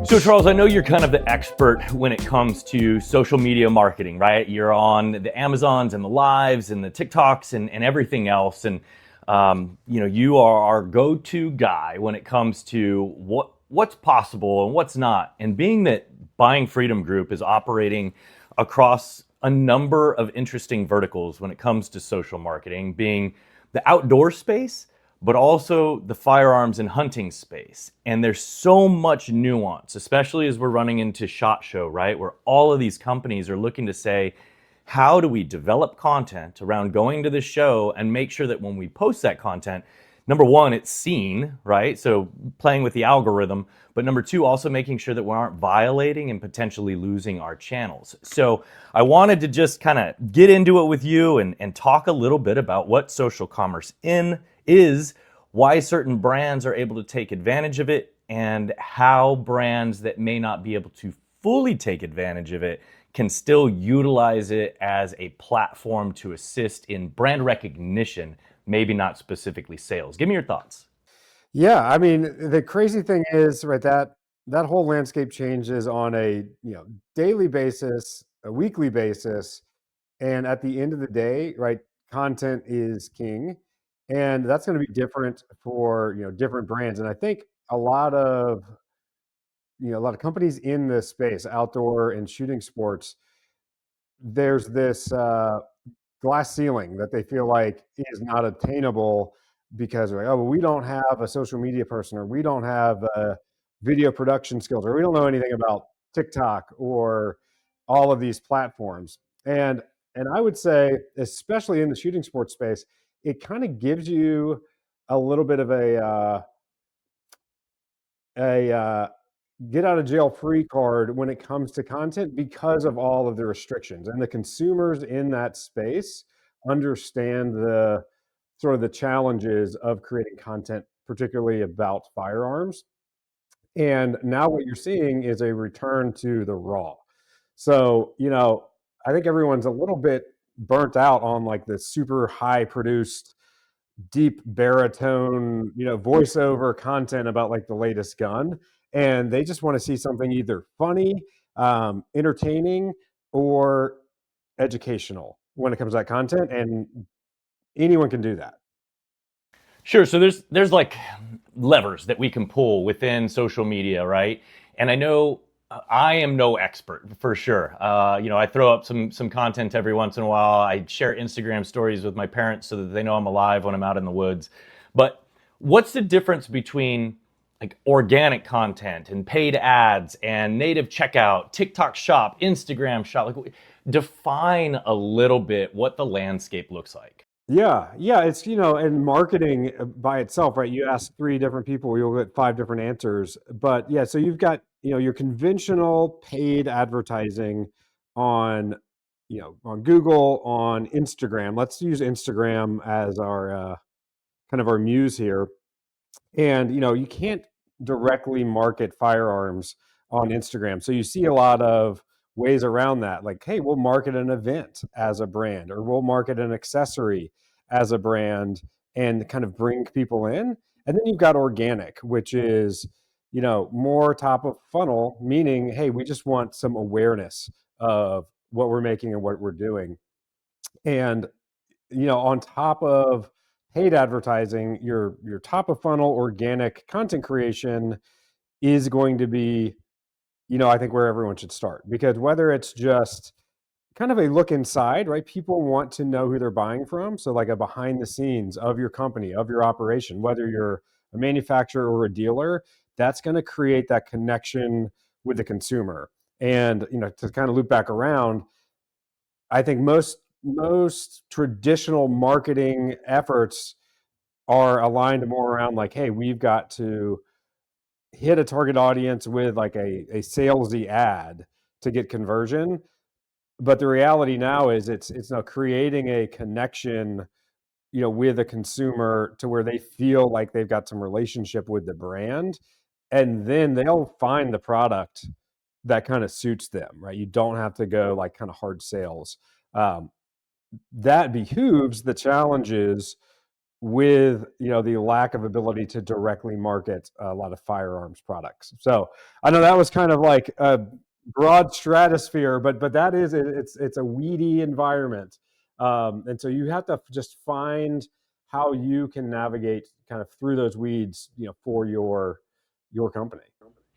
So Charles, I know you're kind of the expert when it comes to social media marketing, right? You're on the Amazons and the lives and the TikToks and everything else. And you are our go-to guy when it comes to what's possible and what's not. And being that Buying Freedom Group is operating across a number of interesting verticals when it comes to social marketing, being the outdoor space, but also the firearms and hunting space. And there's so much nuance, especially as we're running into SHOT Show, right? Where all of these companies are looking to say, how do we develop content around going to the show and make sure that when we post that content, number one, it's seen, right? So playing with the algorithm, but number two, also making sure that we aren't violating and potentially losing our channels. So I wanted to just kind of get into it with you and talk a little bit about what social commerce is, why certain brands are able to take advantage of it, and how brands that may not be able to fully take advantage of it can still utilize it as a platform to assist in brand recognition, maybe not specifically sales. Give me your thoughts. Yeah, I mean, the crazy thing is, right, that whole landscape changes on a, daily basis, a weekly basis, and at the end of the day, right, content is king, and that's going to be different for, different brands. And I think a lot of, a lot of companies in this space, outdoor and shooting sports, there's this glass ceiling that they feel like is not attainable because they're like, oh, well, we don't have a social media person, or we don't have video production skills, or we don't know anything about TikTok or all of these platforms. And I would say, especially in the shooting sports space, it kind of gives you a little bit of a get out of jail free card when it comes to content because of all of the restrictions, and the consumers in that space understand the sort of the challenges of creating content, particularly about firearms. And now what you're seeing is a return to the raw. So, I think everyone's a little bit burnt out on like the super high produced deep baritone, voiceover content about like the latest gun. And they just want to see something either funny, entertaining, or educational when it comes to that content. And anyone can do that. Sure. So there's like levers that we can pull within social media, right? And I know I am no expert for sure. I throw up some content every once in a while. I share Instagram stories with my parents so that they know I'm alive when I'm out in the woods. But what's the difference between like organic content and paid ads and native checkout, TikTok shop, Instagram shop? Like, define a little bit what the landscape looks like. Yeah, yeah, it's, and marketing by itself, right? You ask three different people, you'll get five different answers. But yeah, so you've got, your conventional paid advertising on, on Google, on Instagram. Let's use Instagram as our kind of our muse here. And, you can't directly market firearms on Instagram. So you see a lot of ways around that. Like, hey, we'll market an event as a brand, or we'll market an accessory as a brand and kind of bring people in. And then you've got organic, which is, more top of funnel, meaning, hey, we just want some awareness of what we're making and what we're doing. And on top of paid advertising, your top of funnel organic content creation is going to be, I think where everyone should start, because whether it's just kind of a look inside, right? People want to know who they're buying from. So like a behind the scenes of your company, of your operation, whether you're a manufacturer or a dealer, that's going to create that connection with the consumer. And, to kind of loop back around, I think most traditional marketing efforts are aligned more around like, hey, we've got to hit a target audience with like a salesy ad to get conversion. But the reality now is it's now creating a connection, with a consumer to where they feel like they've got some relationship with the brand, and then they'll find the product that kind of suits them, right? You don't have to go like kind of hard sales. that behooves the challenges with, the lack of ability to directly market a lot of firearms products. So I know that was kind of like a broad stratosphere, but that is it's a weedy environment, and so you have to just find how you can navigate kind of through those weeds, for your company.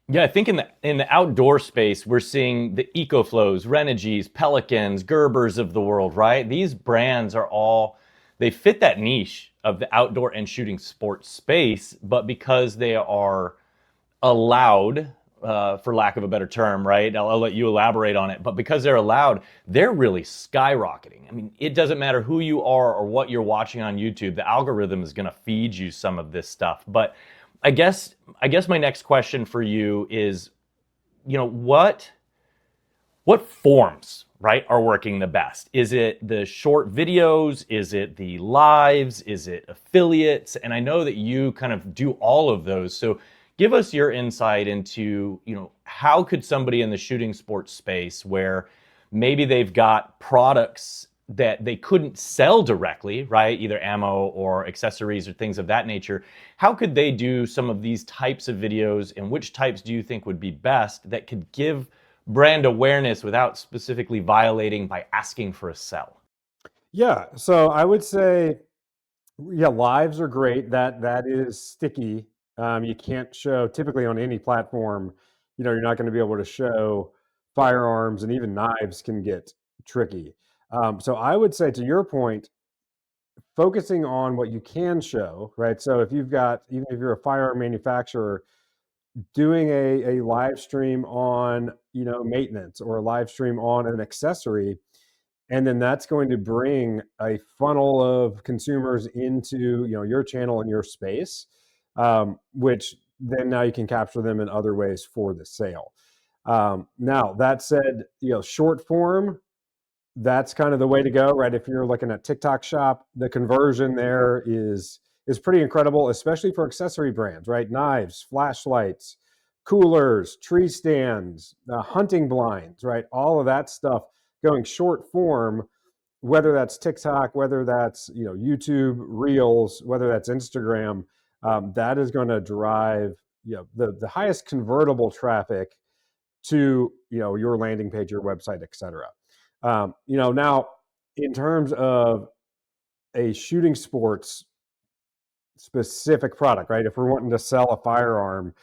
Yeah, I think in the outdoor space, we're seeing the EcoFlows, Renergies, Pelicans, Gerbers of the world, right? These brands are all they fit that niche of the outdoor and shooting sports space, but because they are allowed, for lack of a better term, right? I'll let you elaborate on it. But because they're allowed, they're really skyrocketing. I mean, it doesn't matter who you are or what you're watching on YouTube. The algorithm is going to feed you some of this stuff. But I guess I guess my next question for you is, what forms, right, are working the best? Is it the short videos? Is it the lives? Is it affiliates? And I know that you kind of do all of those. So give us your insight into, how could somebody in the shooting sports space where maybe they've got products that they couldn't sell directly, right? Either ammo or accessories or things of that nature. How could they do some of these types of videos, and which types do you think would be best that could give brand awareness without specifically violating by asking for a sell? Yeah, so I would say, yeah, lives are great. That is sticky. You can't show typically on any platform. You're not going to be able to show firearms, and even knives can get tricky. So I would say, to your point, focusing on what you can show, right? So if you've got, even if you're a firearm manufacturer, doing a live stream on, maintenance, or a live stream on an accessory, and then that's going to bring a funnel of consumers into, your channel and your space, which then now you can capture them in other ways for the sale. Now that said, short form, that's kind of the way to go, right? If you're looking at TikTok Shop, the conversion there is pretty incredible, especially for accessory brands, right? Knives, flashlights, coolers, tree stands, hunting blinds, right? All of that stuff going short form, whether that's TikTok, whether that's, YouTube Reels, whether that's Instagram, that is going to drive, the highest convertible traffic to, your landing page, your website, et cetera. Now, in terms of a shooting sports specific product, right? If we're wanting to sell a firearm,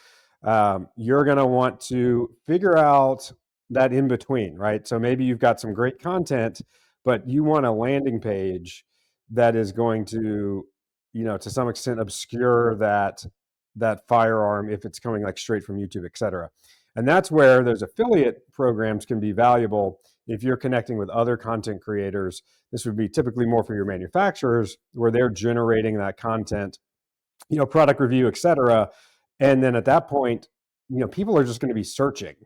you're going to want to figure out that in between, right? So maybe you've got some great content, but you want a landing page that is going to, to some extent obscure that firearm if it's coming like straight from YouTube, et cetera. And that's where those affiliate programs can be valuable. If you're connecting with other content creators, this would be typically more for your manufacturers, where they're generating that content, product review, et cetera. And then at that point, people are just going to be searching,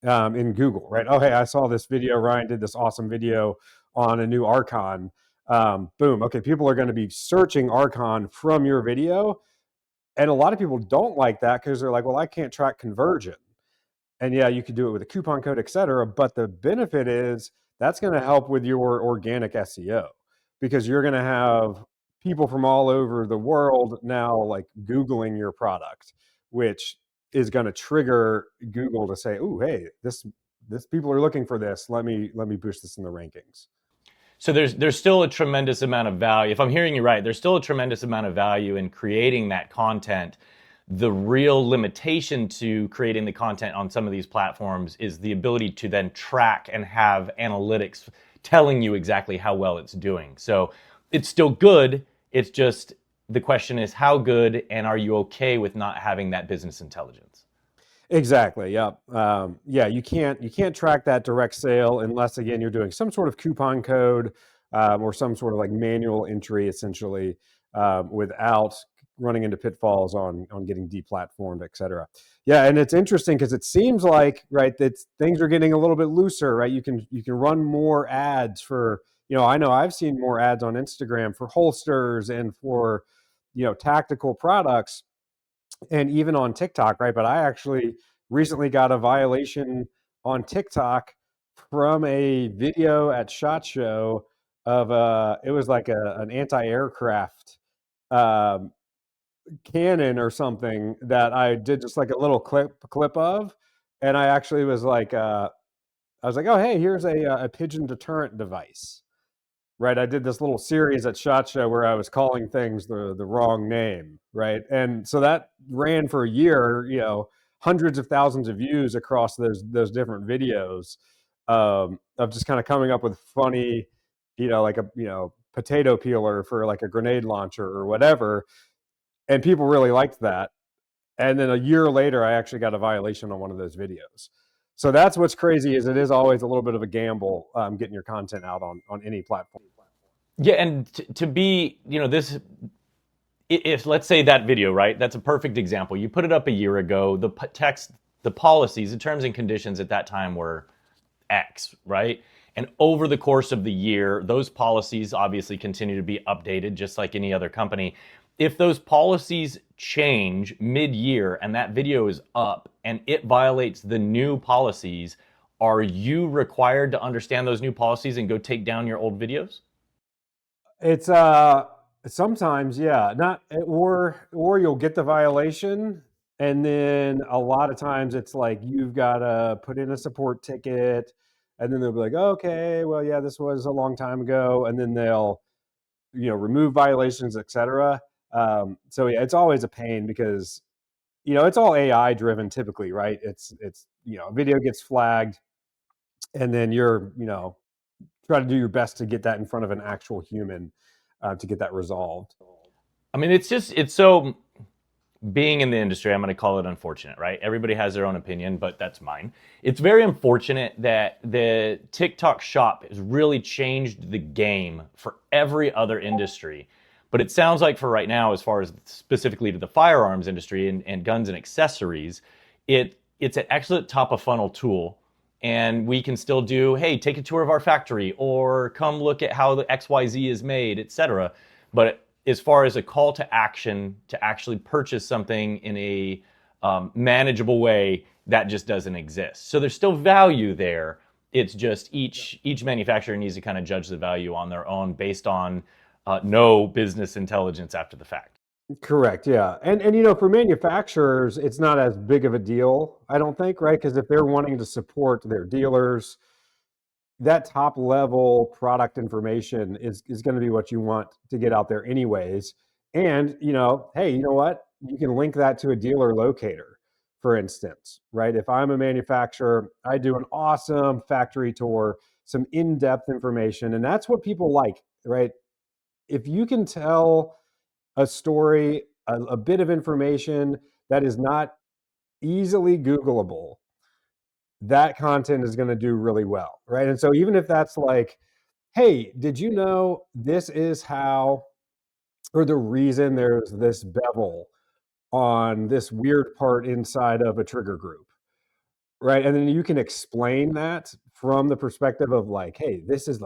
in Google, right? Oh, hey, I saw this video. Ryan did this awesome video on a new Archon. Boom. Okay, people are going to be searching Archon from your video. And a lot of people don't like that because they're like, well, I can't track conversion. And yeah, you could do it with a coupon code, et cetera. But the benefit is that's going to help with your organic SEO, because you're going to have people from all over the world now like Googling your product, which is going to trigger Google to say, "Oh, hey, this people are looking for this. Let me boost this in the rankings." So there's still a tremendous amount of value. If I'm hearing you right, there's still a tremendous amount of value in creating that content. The real limitation to creating the content on some of these platforms is the ability to then track and have analytics telling you exactly how well it's doing. So it's still good. It's just the question is how good, and are you okay with not having that business intelligence? Exactly. Yeah. Yeah. You can't track that direct sale unless, again, you're doing some sort of coupon code, or some sort of like manual entry, essentially, without running into pitfalls on getting deplatformed, et cetera. Yeah, and it's interesting because it seems like, right, that things are getting a little bit looser, right? You can run more ads for, I know I've seen more ads on Instagram for holsters and for, tactical products, and even on TikTok, right? But I actually recently got a violation on TikTok from a video at SHOT Show, of it was like an anti-aircraft um, cannon or something that I did just like a little clip of, and I actually was like, I was like, oh hey, here's a pigeon deterrent device. Right, I did this little series at SHOT Show where I was calling things the wrong name, right? And so that ran for a year, hundreds of thousands of views across those different videos, of just kind of coming up with funny, like a potato peeler for like a grenade launcher or whatever, and people really liked that. And then a year later, I actually got a violation on one of those videos. So that's what's crazy is it is always a little bit of a gamble, getting your content out on any platform. Yeah, and to be, this, if let's say that video, right? That's a perfect example. You put it up a year ago. The text, the policies, the terms and conditions at that time were X, right? And over the course of the year, those policies obviously continue to be updated just like any other company. If those policies change mid-year and that video is up and it violates the new policies, are you required to understand those new policies and go take down your old videos? It's sometimes, yeah, not or you'll get the violation, and then a lot of times it's like you've got to put in a support ticket, and then they'll be like, okay, well, yeah, this was a long time ago, and then they'll remove violations, etc. So yeah, it's always a pain because it's all AI driven typically, right? It's a video gets flagged, and then you're try to do your best to get that in front of an actual human, to get that resolved. I mean, it's so, being in the industry, I'm going to call it unfortunate, right? Everybody has their own opinion, but that's mine. It's very unfortunate that the TikTok shop has really changed the game for every other industry. But it sounds like for right now, as far as specifically to the firearms industry and guns and accessories, it's an excellent top of funnel tool. And we can still do, hey, take a tour of our factory or come look at how the XYZ is made, etc. But as far as a call to action to actually purchase something in a manageable way, that just doesn't exist. So there's still value there. It's just each manufacturer needs to kind of judge the value on their own based on no business intelligence after the fact. Correct. Yeah. And for manufacturers, it's not as big of a deal, I don't think, right? Because if they're wanting to support their dealers, that top level product information is going to be what you want to get out there anyways. And hey, you know what? You can link that to a dealer locator, for instance, right? If I'm a manufacturer, I do an awesome factory tour, some in-depth information, and that's what people like, right? If you can tell a story, a bit of information that is not easily Googleable, that content is going to do really well, right? And so even if that's like, hey, did you know this is how, or the reason there's this bevel on this weird part inside of a trigger group, right? And then you can explain that from the perspective of like, hey, this is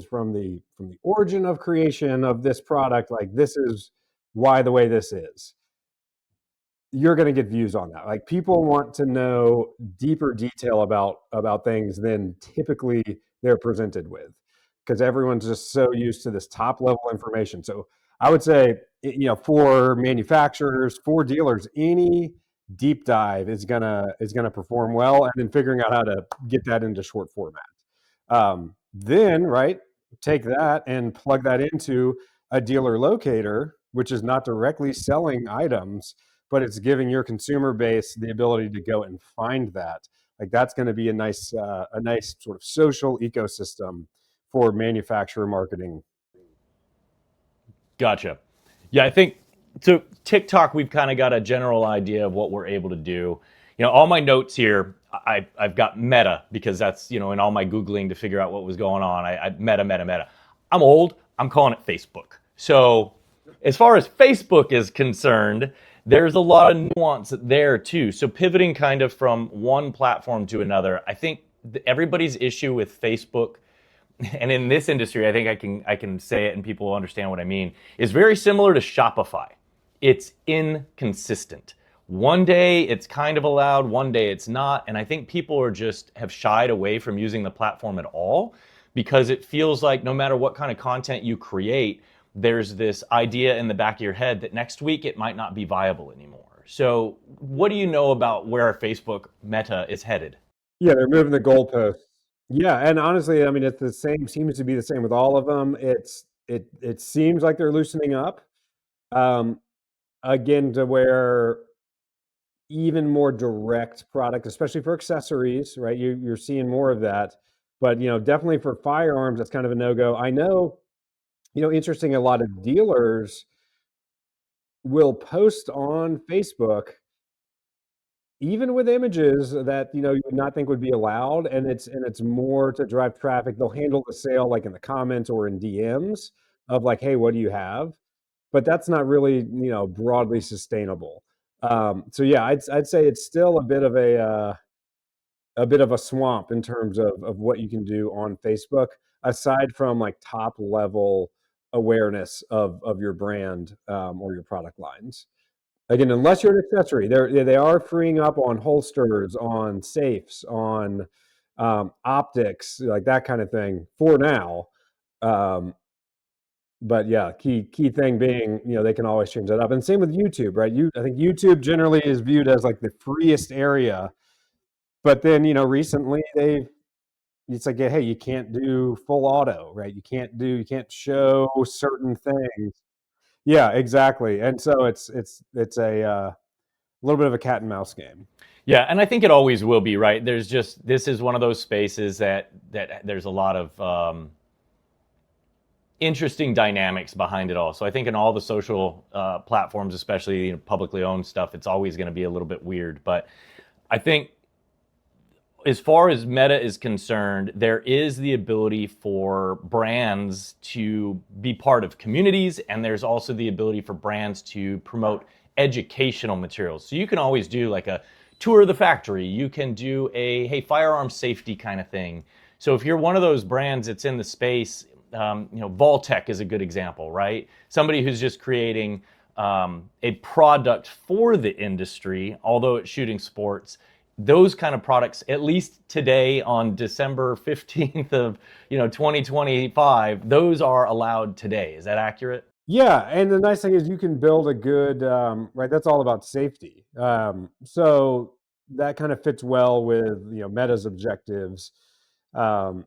from the origin of creation of this product, like this is why the way this is, you're going to get views on that. Like people want to know deeper detail about things than typically they're presented with, because everyone's just so used to this top level information. So I would say, for manufacturers, for dealers, any deep dive is gonna perform well, and then figuring out how to get that into short format. Then, right, take that and plug that into a dealer locator, which is not directly selling items, but it's giving your consumer base the ability to go and find that. Like that's going to be a nice sort of social ecosystem for manufacturer marketing. Gotcha. Yeah, I think so. TikTok, we've kind of got a general idea of what we're able to do. All my notes here, I've got Meta because that's in all my googling to figure out what was going on. I Meta. I'm old. I'm calling it Facebook. So, as far as Facebook is concerned, there's a lot of nuance there too. So pivoting kind of from one platform to another, I think everybody's issue with Facebook, and in this industry, I think I can say it and people will understand what I mean, is very similar to Shopify. It's inconsistent. One day it's kind of allowed, one day it's not, and I think people are just have shied away from using the platform at all because it feels like no matter what kind of content you create, there's this idea in the back of your head that next week it might not be viable anymore. So, what do you know about where Facebook Meta is headed? Yeah, they're moving the goalposts. Yeah, and honestly, I mean, it's the same. Seems to be the same with all of them. It seems like they're loosening up. Um, Again, to where even more direct product, especially for accessories, right? You're seeing more of that. But definitely for firearms, that's kind of a no-go. I know, interesting, a lot of dealers will post on Facebook even with images that you would not think would be allowed, and it's more to drive traffic. They'll handle the sale like in the comments or in DMs of like, hey, what do you have? But that's not really broadly sustainable. So yeah, I'd say it's still a bit of a swamp in terms of what you can do on Facebook, aside from like top level awareness of your brand, or your product lines. Again, unless you're an accessory, they are freeing up on holsters, on safes, on optics, like that kind of thing for now. Um, but yeah, key thing being, they can always change that up. And same with YouTube, right? I think YouTube generally is viewed as like the freest area, but then recently it's like, hey, you can't do full auto, right? You can't show certain things. Yeah, exactly. And so it's a little bit of a cat and mouse game. Yeah, and I think it always will be, right? There's just this is one of those spaces that there's a lot of interesting dynamics behind it all. So I think in all the social platforms, especially publicly owned stuff, it's always going to be a little bit weird. But I think as far as Meta is concerned, there is the ability for brands to be part of communities, and there's also the ability for brands to promote educational materials. So you can always do like a tour of the factory. You can do a hey firearm safety kind of thing. So if you're one of those brands that's in the space, Voltec is a good example, right? Somebody who's just creating a product for the industry, although it's shooting sports. Those kind of products, at least today on December 15th of 2025, those are allowed today. Is that accurate? Yeah, and the nice thing is you can build a good, right, that's all about safety. So that kind of fits well with, Meta's objectives. Um,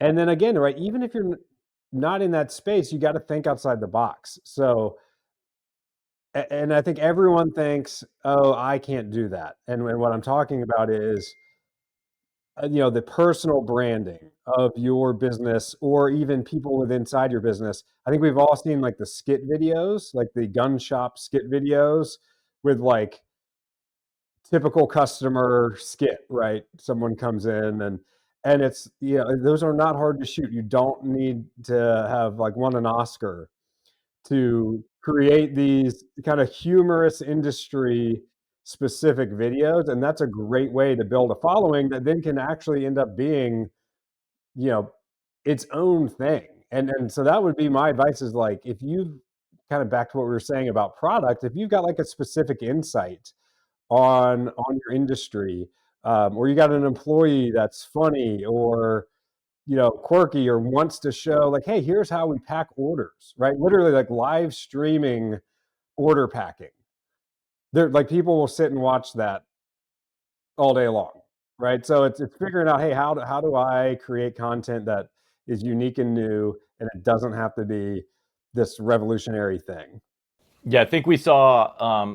and then again, right, even if you're not in that space, you got to think outside the box. So, and I think everyone thinks, oh, I can't do that. And what I'm talking about is, the personal branding of your business, or even people with inside your business. I think we've all seen like the skit videos, like the gun shop skit videos with like typical customer skit, right? Someone comes in and it's, those are not hard to shoot. You don't need to have like won an Oscar to create these kind of humorous industry specific videos, and that's a great way to build a following that then can actually end up being, you know its own thing. And so that would be my advice, is like, if you kind of back to what we were saying about product, if you've got like a specific insight on your industry, or you got an employee that's funny or quirky, or wants to show like, hey, here's how we pack orders, right? Literally like live streaming order packing. There, like, people will sit and watch that all day long, right? So it's figuring out, hey, how do I create content that is unique and new, and it doesn't have to be this revolutionary thing. Yeah, I think we saw.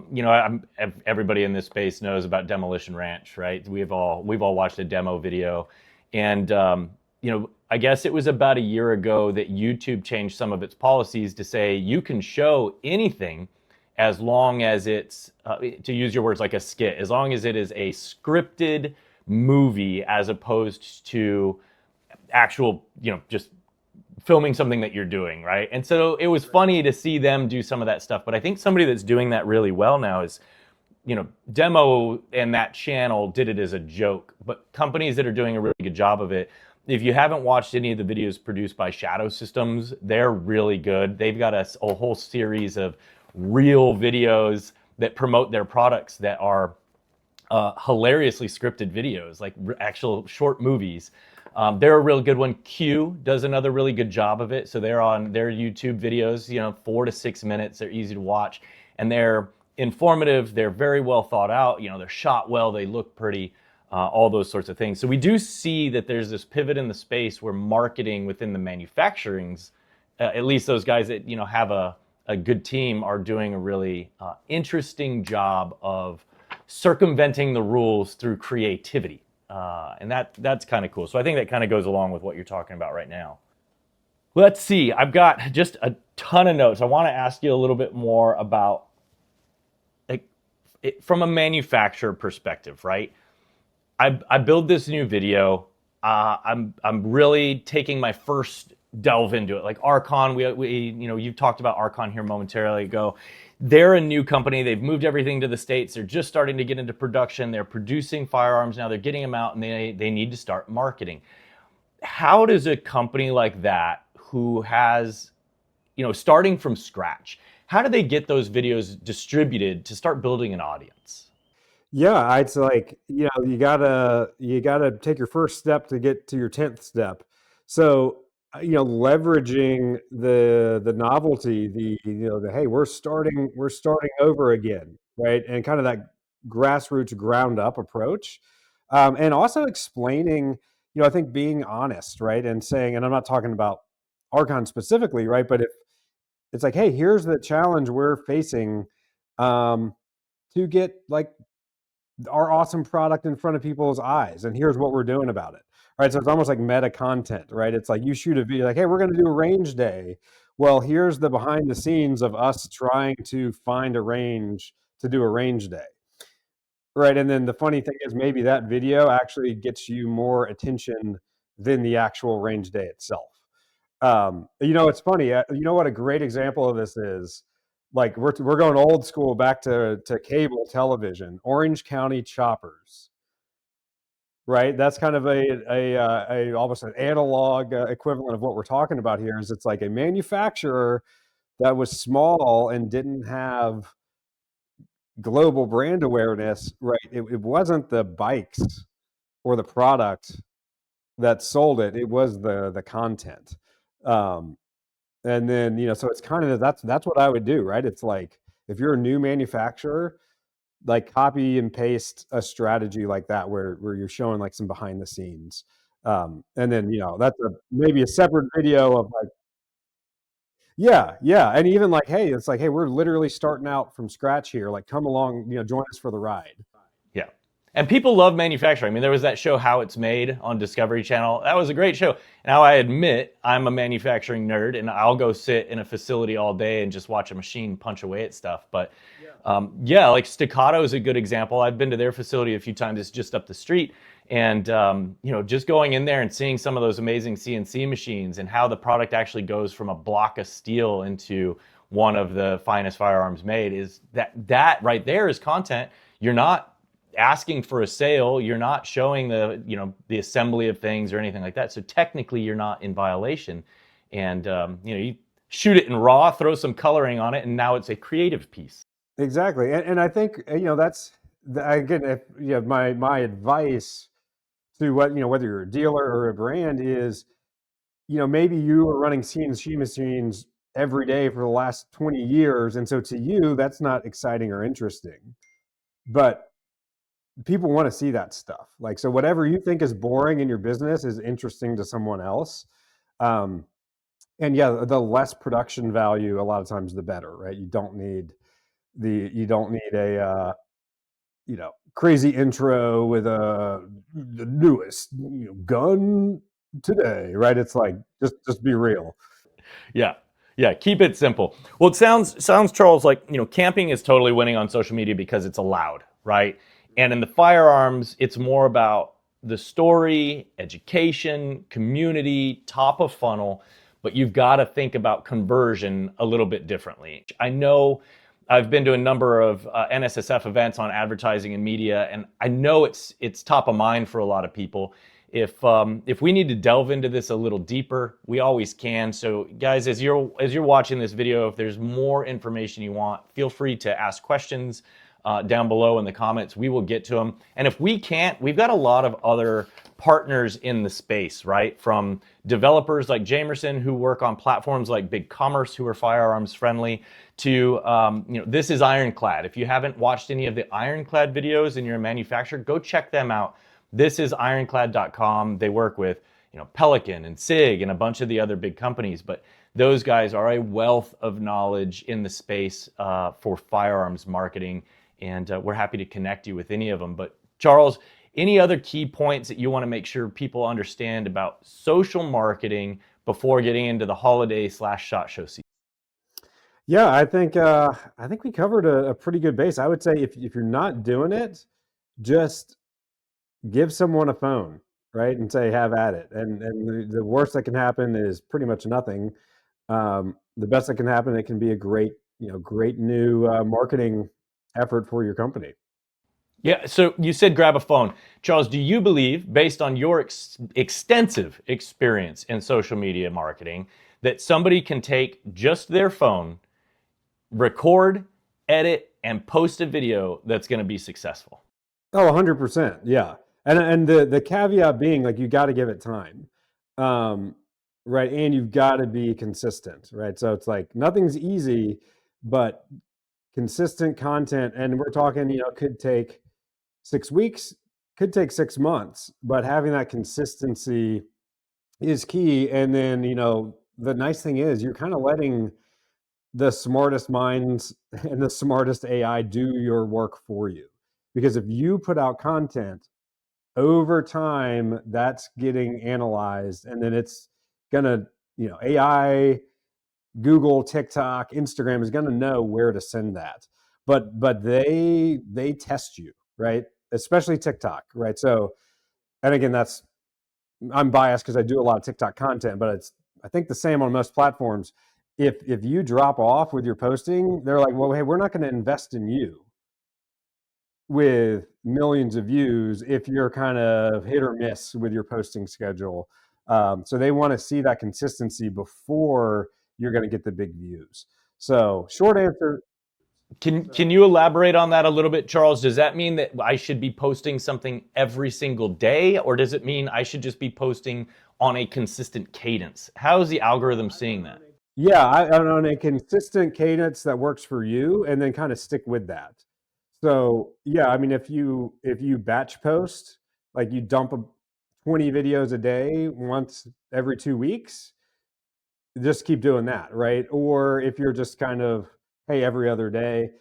Everybody in this space knows about Demolition Ranch, right? We've all watched a demo video, and I guess it was about a year ago that YouTube changed some of its policies to say you can show anything as long as it's, to use your words, like a skit, as long as it is a scripted movie as opposed to actual, just filming something that you're doing, right? And so it was funny to see them do some of that stuff. But I think somebody that's doing that really well now is, Demo and that channel did it as a joke. But companies that are doing a really good job of it, if you haven't watched any of the videos produced by Shadow Systems, they're really good. They've got a whole series of real videos that promote their products that are hilariously scripted videos, like actual short movies. They're a real good one. Q does another really good job of it. So they're on their YouTube videos, 4 to 6 minutes. They're easy to watch and they're informative. They're very well thought out. They're shot well. They look pretty, all those sorts of things. So we do see that there's this pivot in the space where marketing within the manufacturings, at least those guys that, have a good team are doing a really interesting job of circumventing the rules through creativity. And that's kind of cool. So I think that kind of goes along with what you're talking about right now. Let's see. I've got just a ton of notes. I want to ask you a little bit more about, like, from a manufacturer perspective, right? I build this new video. I'm really taking my first delve into it. Like Archon, you've talked about Archon here momentarily ago. They're a new company. They've moved everything to the States. They're just starting to get into production. They're producing firearms now. They're getting them out, and they need to start marketing. How does a company like that, who has, starting from scratch, how do they get those videos distributed to start building an audience? Yeah, it's like, you gotta take your first step to get to your 10th step. So, leveraging the novelty, the hey, we're starting over again, right? And kind of that grassroots ground up approach. And also explaining, I think being honest, right? And saying, and I'm not talking about Archon specifically, right? But if it's like, hey, here's the challenge we're facing, um, to get like our awesome product in front of people's eyes, and here's what we're doing about it. Right, so it's almost like meta content, right? It's like you shoot a video like, hey, we're going to do a range day. Well, here's the behind the scenes of us trying to find a range to do a range day, right? And then the funny thing is maybe that video actually gets you more attention than the actual range day itself. It's funny. You know what a great example of this is? Like we're going old school back to cable television. Orange County Choppers, right? That's kind of a almost an analog equivalent of what we're talking about here. Is it's like a manufacturer that was small and didn't have global brand awareness, right? It wasn't the bikes or the product that sold it. It was the content. Um, And then, so it's kind of that's what I would do, right? It's like if you're a new manufacturer, like copy and paste a strategy like that where you're showing like some behind the scenes. And then, that's maybe a separate video of like, yeah, yeah. And even like, hey, it's like, hey, we're literally starting out from scratch here. Like come along, join us for the ride. Yeah. And people love manufacturing. I mean, there was that show How It's Made on Discovery Channel. That was a great show. Now, I admit I'm a manufacturing nerd and I'll go sit in a facility all day and just watch a machine punch away at stuff. But like Staccato is a good example. I've been to their facility a few times. It's just up the street. And, just going in there and seeing some of those amazing CNC machines and how the product actually goes from a block of steel into one of the finest firearms made is that right there is content. You're not asking for a sale, you're not showing the assembly of things or anything like that, so technically you're not in violation. And you shoot it in raw, throw some coloring on it, and now it's a creative piece. Exactly. And I think, that's again, if my advice to whether you're a dealer or a brand is, maybe you are running CNC machines every day for the last 20 years. And so to you, that's not exciting or interesting. But people want to see that stuff. Like, so whatever you think is boring in your business is interesting to someone else. Um, and yeah, the less production value, a lot of times the better, right? You don't need a, crazy intro with the newest gun today, right? It's like just be real. Yeah. Yeah, keep it simple. Well, it sounds Charles, like, camping is totally winning on social media because it's allowed, right? And in the firearms, it's more about the story, education, community, top of funnel, but you've got to think about conversion a little bit differently. I know I've been to a number of NSSF events on advertising and media, and I know it's top of mind for a lot of people. If we need to delve into this a little deeper, we always can. So guys, as you're watching this video, if there's more information you want, feel free to ask questions. down below in the comments. We will get to them. And if we can't, we've got a lot of other partners in the space, right? From developers like Jamerson who work on platforms like BigCommerce who are firearms friendly to, this is Ironclad. If you haven't watched any of the Ironclad videos and you're a manufacturer, go check them out. This is ironclad.com. They work with, Pelican and SIG and a bunch of the other big companies, but those guys are a wealth of knowledge in the space for firearms marketing, and we're happy to connect you with any of them. But Charles, any other key points that you want to make sure people understand about social marketing before getting into the holiday/SHOT Show season? Yeah, I think we covered a pretty good base. I would say if you're not doing it, just give someone a phone, right, and say have at it. And the worst that can happen is pretty much nothing. The best that can happen, it can be a great new marketing effort for your company. Yeah, so you said grab a phone. Charles, do you believe, based on your extensive experience in social media marketing, that somebody can take just their phone, record, edit, and post a video that's going to be successful? Oh, 100%. Yeah. And the caveat being like you got to give it time. Um, right, and you've got to be consistent, right? So it's like nothing's easy, but consistent content, and we're talking, it could take 6 weeks, could take 6 months, but having that consistency is key. And then, the nice thing is you're kind of letting the smartest minds and the smartest AI do your work for you. Because if you put out content over time, that's getting analyzed, and then it's gonna, AI, Google, TikTok, Instagram is gonna know where to send that. But they test you, right? Especially TikTok, right? So, and again, I'm biased because I do a lot of TikTok content, but it's I think the same on most platforms. If you drop off with your posting, they're like, well, hey, we're not going to invest in you with millions of views if you're kind of hit or miss with your posting schedule. So they want to see that consistency before you're going to get the big views. So short answer. Can you elaborate on that a little bit, Charles? Does that mean that I should be posting something every single day, or does it mean I should just be posting on a consistent cadence? How is the algorithm seeing that? Yeah, on a consistent cadence that works for you, and then kind of stick with that. So yeah, I mean, if you batch post, like you dump 20 videos a day once every 2 weeks, just keep doing that, right? Or if you're just kind of, hey, every other day.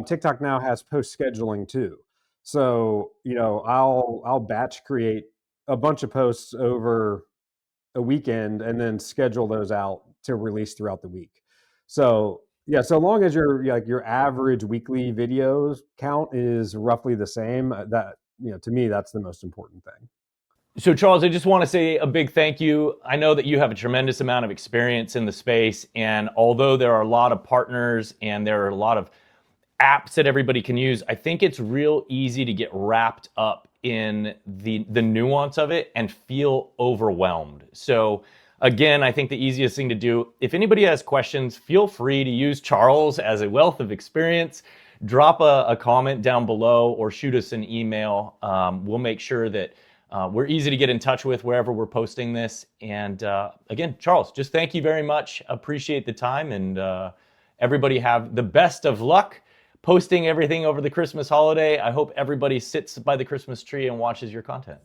TikTok now has post scheduling too, so I'll batch create a bunch of posts over a weekend and then schedule those out to release throughout the week. So yeah, so long as your average weekly videos count is roughly the same, that to me that's the most important thing. So, Charles, I just want to say a big thank you. I know that you have a tremendous amount of experience in the space, and although there are a lot of partners and there are a lot of apps that everybody can use, I think it's real easy to get wrapped up in the nuance of it and feel overwhelmed. So again, I think the easiest thing to do, if anybody has questions, feel free to use Charles as a wealth of experience. Drop a comment down below or shoot us an email. We'll make sure that we're easy to get in touch with wherever we're posting this. And again, Charles, just thank you very much. Appreciate the time, and everybody have the best of luck posting everything over the Christmas holiday. I hope everybody sits by the Christmas tree and watches your content.